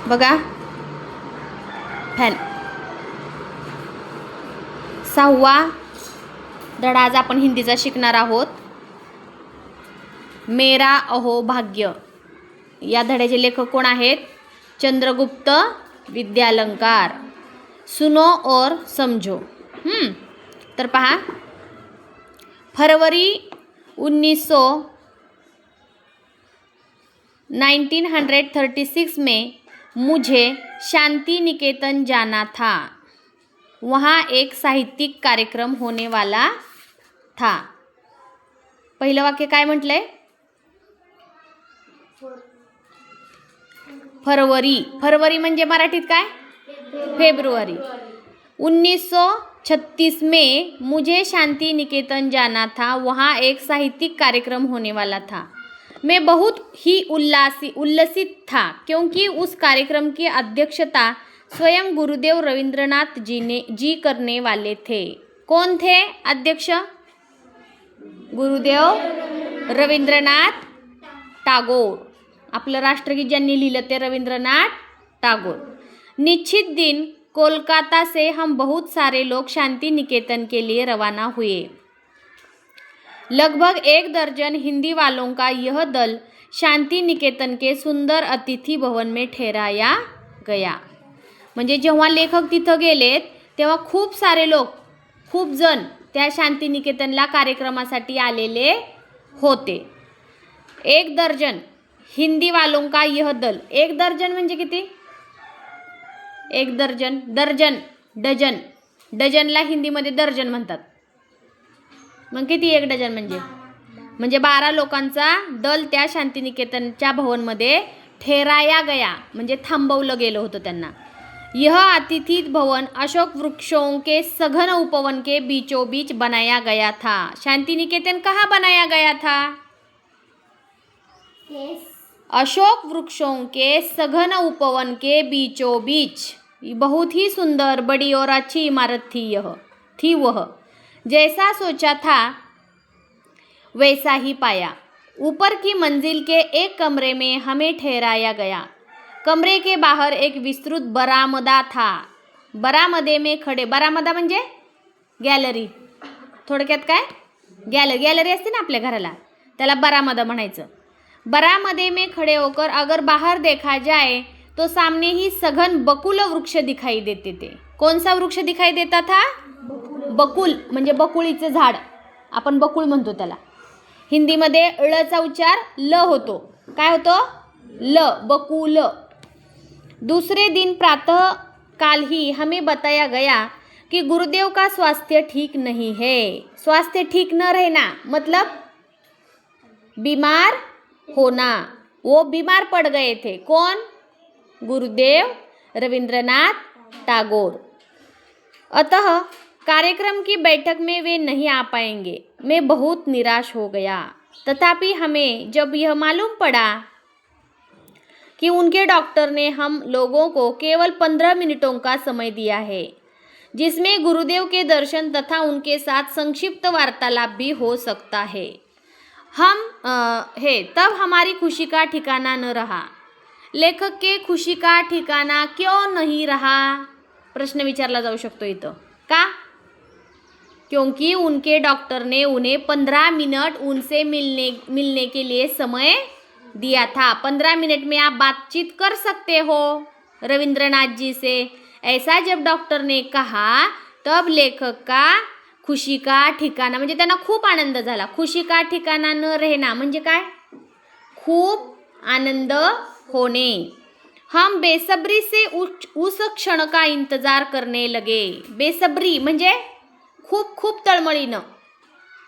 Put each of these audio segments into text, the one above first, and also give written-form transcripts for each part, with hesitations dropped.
बघा फॅन. 6वा धडा आज आपण हिंदीचा शिकणार आहोत. मेरा अहो भाग्य या धड्याचे लेखक कोण आहेत? चंद्रगुप्त विद्यालंकार. सुनो और समझो. तर पहा, फरवरी 1936 में मुझे शांति निकेतन जाना था. वहाँ एक साहित्यिक कार्यक्रम होने वाला था. पहिलं वाक्य काय म्हटलंय? फरवरी म्हणजे मराठीत काय? फेब्रुवारी. 1936 में मुझे शांति निकेतन जाना था. वहाँ एक साहित्यिक कार्यक्रम होने वाला था. मैं बहुत ही उल्लसित था क्योंकि उस कार्यक्रम की अध्यक्षता स्वयं गुरुदेव रविंद्रनाथ जी करने वाले थे. कौन थे अध्यक्ष? गुरुदेव रवींद्रनाथ टागोर. आपलं राष्ट्रगीत ज्यांनी लिहिलं ते रवींद्रनाथ टागोर. निश्चित दिन कोलकाता से हम बहुत सारे लोग शांति निकेतन के लिए रवाना हुए. लगभग 1 दर्जन हिंदी वालों का यह दल शांति निकेतन के सुंदर अतिथि भवन में ठहराया गया. म्हणजे जेव्हा लेखक तिथं गेलेत तेव्हा खूप सारे लोक, खूप जण त्या शांति निकेतनला कार्यक्रमासाठी आलेले होते. 1 दर्जन हिंदी वालों का यह दल. 1 दर्जन म्हणजे किती? 1 दर्जन, डझन. डझनला हिंदीमध्ये दर्जन म्हणतात. मग किती 1 डझन म्हणजे 12 लोकांचा दल त्या शांतिनिकेतनच्या भवनमध्ये ठहराया गया म्हणजे थांबवलं गेलं होतं त्यांना. यह अतिथि भवन अशोक वृक्षों के सघन उपवन के बीचों बीच बनाया गया था. शांतिनिकेतन कहाँ बनाया गया था? अशोक वृक्षों के सघन उपवन के बीचों बीच. बहुत ही सुंदर, बड़ी और अच्छी इमारत थी वह. जैसा सोचा था वैसा ही पाया. ऊपर की मंजिल के एक कमरे में हमें ठहराया गया. कमरे के बाहर एक विस्तृत बरामदा था. बरामदे में खड़े, बरामदा म्हणजे गॅलरी. थोडक्यात काय? गॅलरी असते ना आपल्या घराला, त्याला बरामदा म्हणायचं. बरामदे में खड़े होकर अगर बाहर देखा जाए तो सामने ही सघन बकुल वृक्ष दिखाई देते थे. कौन सा वृक्ष दिखाई देता था? बकुल म्हणजे बकुळीचे झाड. आपण बकुळ म्हणतो त्याला. हिंदीमध्ये ळचा उच्चार ल होतो. काय होतो? ल, बकुल. दूसरे दिन प्रातः काल ही हमें बताया गया कि गुरुदेव का स्वास्थ्य ठीक नहीं है. स्वास्थ्य ठीक न रहना मतलब बीमार होना. वो बीमार पड़ गए थे. कौन? गुरुदेव रविंद्रनाथ टागोर. अतः कार्यक्रम की बैठक में वे नहीं आ पाएंगे. मैं बहुत निराश हो गया. तथापि हमें जब यह मालूम पड़ा कि उनके डॉक्टर ने हम लोगों को केवल 15 मिनटों का समय दिया है जिसमें गुरुदेव के दर्शन तथा उनके साथ संक्षिप्त वार्तालाप भी हो सकता है, तब हमारी खुशी का ठिकाना न रहा. लेखक के खुशी का ठिकाना क्यों नहीं रहा? प्रश्न विचारला जाऊ शकतो इथं. का? क्योंकि उनके डॉक्टर ने उन्हें 15 मिनट उनसे मिलने के लिए समय दिया था. 15 मिनट में आप बातचीत कर सकते हो रविंद्रनाथ जी से. ऐसा जब डॉक्टर ने कहा तब लेखक का खुशी का ठिकाना म्हणजे त्यांना खूप आनंद झाला. खुशी का ठिकाना न रहना म्हणजे काय? खूप आनंद होणे. हम बेसब्री से उस क्षण का इंतजार करने लगे. बेसब्री म्हणजे खूप तळमळीनं.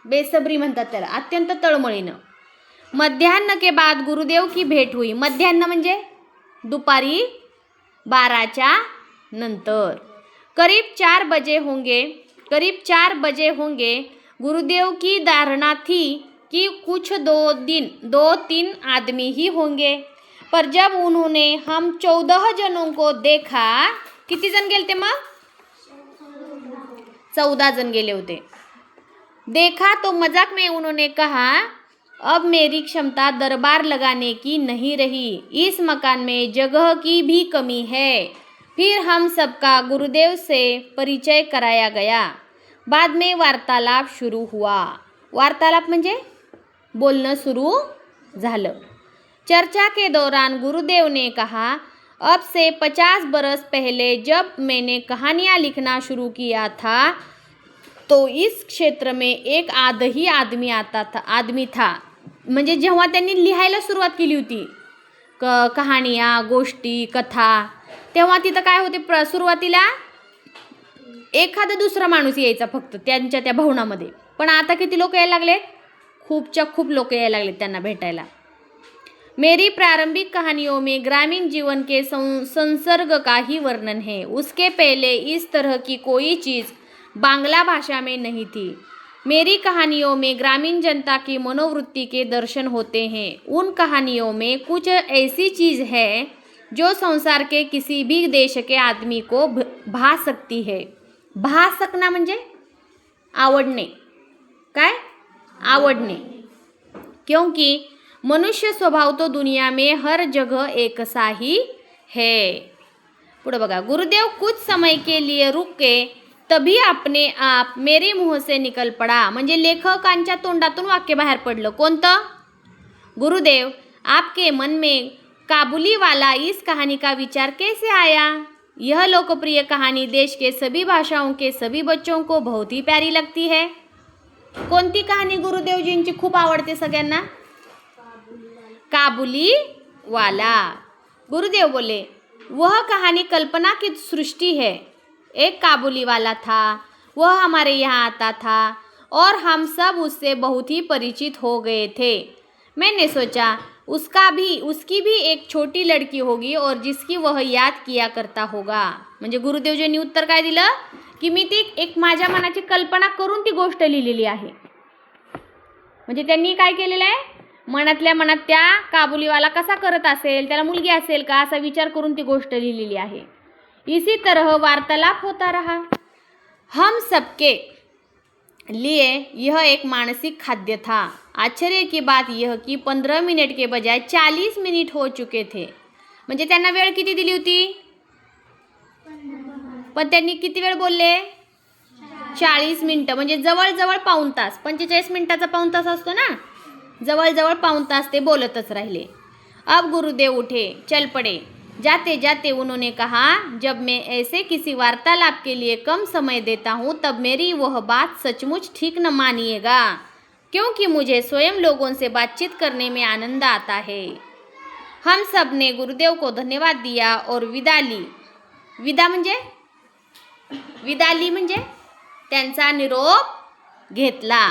बेसब्री म्हणतात त्याला, अत्यंत तळमळीनं. मध्याह्न के बाद गुरुदेव की भेट हुई. मध्याह्न म्हणजे दुपारी 12च्या नंतर. करीब 4 बजे होंगे. गुरुदेव की धारणा थी कि कुछ 2-3 आदमी ही होंगे. पर जब उन्होंने हम 14 जनों को देखा. किती जण गेलते मग? 14 जण गेले होते. देखा तो मजाक में उन्होंने कहा अब मेरी क्षमता दरबार लगाने की नहीं रही, इस मकान में जगह की भी कमी है। फिर हम सबका गुरुदेव से परिचय कराया गया। बाद में वार्तालाप शुरू हुआ। वार्तालाप म्हणजे बोलणं सुरू झालं। चर्चा के दौरान गुरुदेव ने कहा, अब से 50 बरस पहले जब मैंने कहानियाँ लिखना शुरू किया था तो इस क्षेत्र में एक आदही आदमी था। म्हणजे जेव्हा त्यांनी लिहायला सुरुवात केली होती कहाणियाँ, गोष्टी, कथा, तेव्हा तिथं काय होते, सुरुवातीला एखादा दुसरा माणूस यायचा फक्त त्यांच्या त्या भवनामध्ये. पण आता किती लोक यायला लागलेत, खूपच्या खूप लोक यायला लागलेत त्यांना भेटायला. मेरी प्रारंभिक कहानियों में ग्रामीण जीवन के संसर्ग का ही वर्णन है. उसके पहले इस तरह की कोई चीज़ बांग्ला भाषा में नहीं थी. मेरी कहानियों में ग्रामीण जनता की मनोवृत्ति के दर्शन होते हैं. उन कहानियों में कुछ ऐसी चीज़ है जो संसार के किसी भी देश के आदमी को भा सकती है. भा सकना म्हणजे आवडणे, काय आवडणे. क्योंकि मनुष्य स्वभाव तो दुनिया में हर जगह एक सा ही है. पुढे बघा, गुरुदेव कुछ समय के लिए रुके, तभी अपने आप मेरे मुंह से निकल पड़ा. म्हणजे लेखकांच्या तोंडातून वाक्य बाहेर पडलं. कोणतं? गुरुदेव, आपके मन में काबुली वाला इस कहानी का विचार कैसे आया? यह लोकप्रिय कहानी देश के सभी भाषाओं के सभी बच्चों को बहुत ही प्यारी लगती है. कोणती कहाणी गुरुदेवजींची खूप आवडते सगळ्यांना? काबुली वाला. गुरुदेव बोले, वह कहानी कल्पना की सृष्टि है. एक काबुली वाला था, वह हमारे यहाँ आता था और हम सब उससे बहुत ही परिचित हो गए थे. मैंने सोचा उसकी भी एक छोटी लड़की होगी और जिसकी वह याद किया करता होगा. म्हणजे गुरुदेवजींनी उत्तर काय दिलं की मी ती एक माझ्या मनाची कल्पना करून ती गोष्ट लिहिलेली आहे. म्हणजे त्यांनी काय केलेलं आहे, मनातल्या मनात त्या काबुलीवाला कसा करत असेल, त्याला मुलगी असेल का असा विचार करून ती गोष्ट लिहिलेली आहे. इसी तरह वार्तालाप होता रहा. हम सबके लिए यह एक मानसिक खाद्य था. आश्चर्य की बात यह कि 15 मिनट के बजाय 40 मिनट हो चुके थे. म्हणजे त्यांना वेळ किती दिली होती, पण त्यांनी किती वेळ बोलले, 40 मिनटं. म्हणजे जवळजवळ पाऊण तास. 45 मिनिटाचा पाऊण तास असतो ना, जवळजवळ पाऊण तास ते बोलतच राहिले. अब गुरुदेव उठे, चल पड़े. जाते जाते उन्होंने कहा, जब मैं ऐसे किसी वार्तालाप के लिए कम समय देता हूँ तब मेरी वह बात सचमुच ठीक न मानिएगा, क्योंकि मुझे स्वयं लोगों से बातचीत करने में आनंद आता है. हम सब ने गुरुदेव को धन्यवाद दिया और विदा ली. विदा ली म्हणजे त्यांचा निरोप घेतला.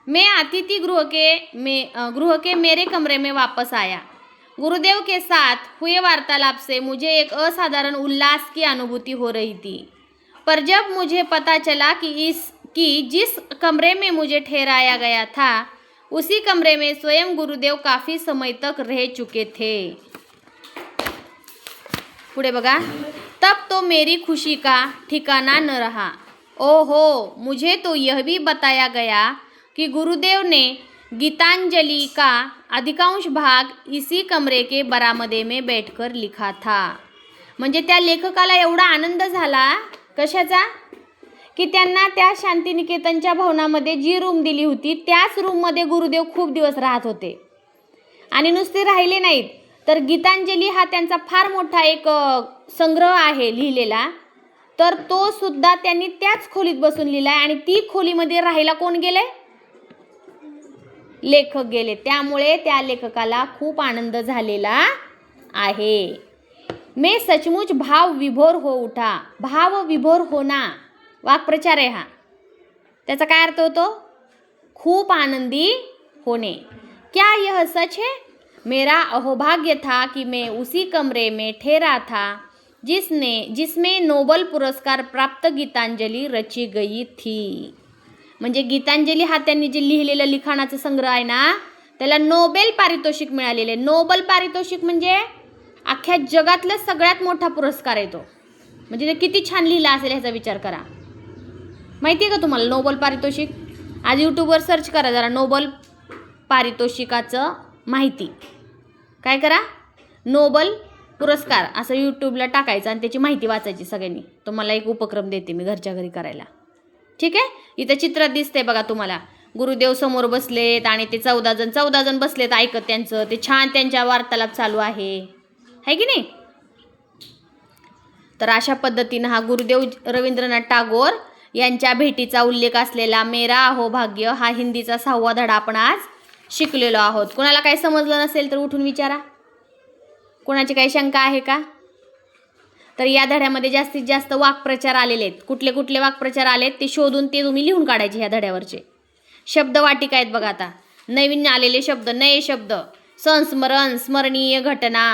मैं अतिथि गृह के मेरे कमरे में वापस आया. गुरुदेव के साथ हुए वार्तालाप से मुझे एक असाधारण उल्लास की अनुभूति हो रही थी. पर जब मुझे पता चला कि जिस कमरे में मुझे ठहराया गया था उसी कमरे में स्वयं गुरुदेव काफ़ी समय तक रह चुके थे. पुढे बघा, तब तो मेरी खुशी का ठिकाना न रहा. ओहो, मुझे तो यह भी बताया गया कि गुरुदेव ने गीतांजलि का अधिकांश भाग इसी कमरे के बरामदे में बैठकर लिखा था. म्हणजे त्या लेखकाला एवढा आनंद झाला कशाचा, की त्यांना त्या शांतिनिकेतनच्या भवनामध्ये जी रूम दिली होती त्याच रूममध्ये गुरुदेव खूप दिवस राहत होते. आणि नुसते राहिले नाहीत तर गीतांजली हा त्यांचा फार मोठा एक संग्रह आहे लिहिलेला, तर तो सुद्धा त्यांनी त्याच खोलीत बसून लिहिला. आणि ती खोलीमध्ये राहायला कोण गेले, लेखक गेले. त्यामुळे त्या लेखकाला खूप आनंद झालेला आहे. मैं सचमुच भाव विभोर हो उठा. भाव विभोर होना वाक्प्रचार आहे हा. त्याचा काय अर्थ होतो, खूप आनंदी होणे. क्या यह सच है? मेरा अहोभाग्य था कि मैं उसी कमरे में ठहरा था जिसमें नोबल पुरस्कार प्राप्त गीतांजलि रची गई थी. म्हणजे गीतांजली हा त्यांनी जे लिहिलेलं लिखाणाचं संग्रह आहे ना, त्याला नोबेल पारितोषिक मिळालेलं आहे. नोबेल पारितोषिक म्हणजे अख्ख्या जगातला सगळ्यात मोठा पुरस्कार आहे तो. म्हणजे ते किती छान लिहिलं असेल ह्याचा विचार करा. माहिती आहे का तुम्हाला नोबेल पारितोषिक? आज यूट्यूबवर सर्च करा जरा, नोबेल पारितोषिकाचं माहिती. काय करा, नोबल पुरस्कार असं यूट्यूबला टाकायचं आणि त्याची माहिती वाचायची सगळ्यांनी. तुम्हाला एक उपक्रम देते मी घरच्या घरी करायला. ठीक आहे. इथं चित्रात दिसते बघा तुम्हाला, गुरुदेव समोर बसलेत आणि ते 14 जण बसलेत ऐकत त्यांचं. ते छान त्यांच्या वार्तालाप चालू आहे की नाही. तर अशा पद्धतीनं हा गुरुदेव रवींद्रनाथ टागोर यांच्या भेटीचा उल्लेख असलेला मेरा अहोभाग्य हा हिंदीचा 6वा धडा आपण आज शिकलेलो आहोत. कोणाला काही समजलं नसेल तर उठून विचारा. कोणाची काही शंका आहे का? तर या धड्यामध्ये जास्तीत जास्त वाक्प्रचार आलेले आहेत. कुठले कुठले वाक्प्रचार आलेत ते शोधून ते तुम्ही लिहून काढायचे. ह्या धड्यावरचे शब्दवाटिका आहेत बघा. आता नवीन आलेले शब्द, नये शब्द, संस्मरण, स्मरणीय घटना,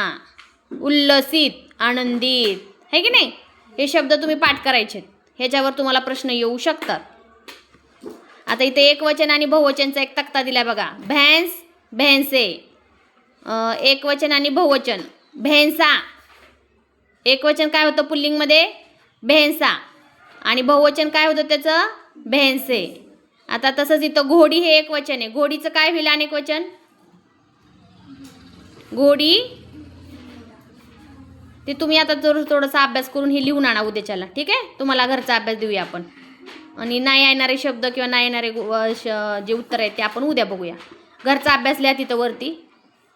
उल्लसित, आनंदित, है की नाही. हे शब्द तुम्ही पाठ करायचे. ह्याच्यावर तुम्हाला प्रश्न येऊ शकतात. आता इथे एकवचन आणि बहुवचनचा एक तक्ता दिलाय बघा. भैंस, भैंसे. एकवचन आणि बहुवचन. भैंसा. एकवचन काय होतं पुल्लिंगमध्ये? भैंसा. आणि बहुवचन काय होतं त्याचं? भैंसे. आता तसंच इथं घोडी हे एकवचन आहे. घोडीचं काय होईल अनेकवचन? घोडी. ते तुम्ही आता थोडासा अभ्यास करून हे लिहून आणा उद्याच्याला. ठीक आहे. तुम्हाला घरचा अभ्यास देऊया आपण. आणि नाही येणारे शब्द किंवा नाही येणारे जे उत्तर आहेत ते आपण उद्या बघूया. घरचा अभ्यास लिहा तिथं वरती.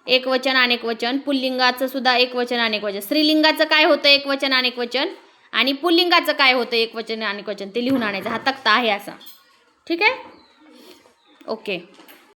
एकवचन अनेकवचन, पुल्लिंगाचं सुद्धा एकवचन अनेकवचन, स्त्रीलिंगाचं काय होतं एकवचन अनेकवचन, आणि पुल्लिंगाचं काय होतं एकवचन अनेकवचन ते लिहून आणायचं. हा तक्ता आहे असा. ठीक आहे. ओके.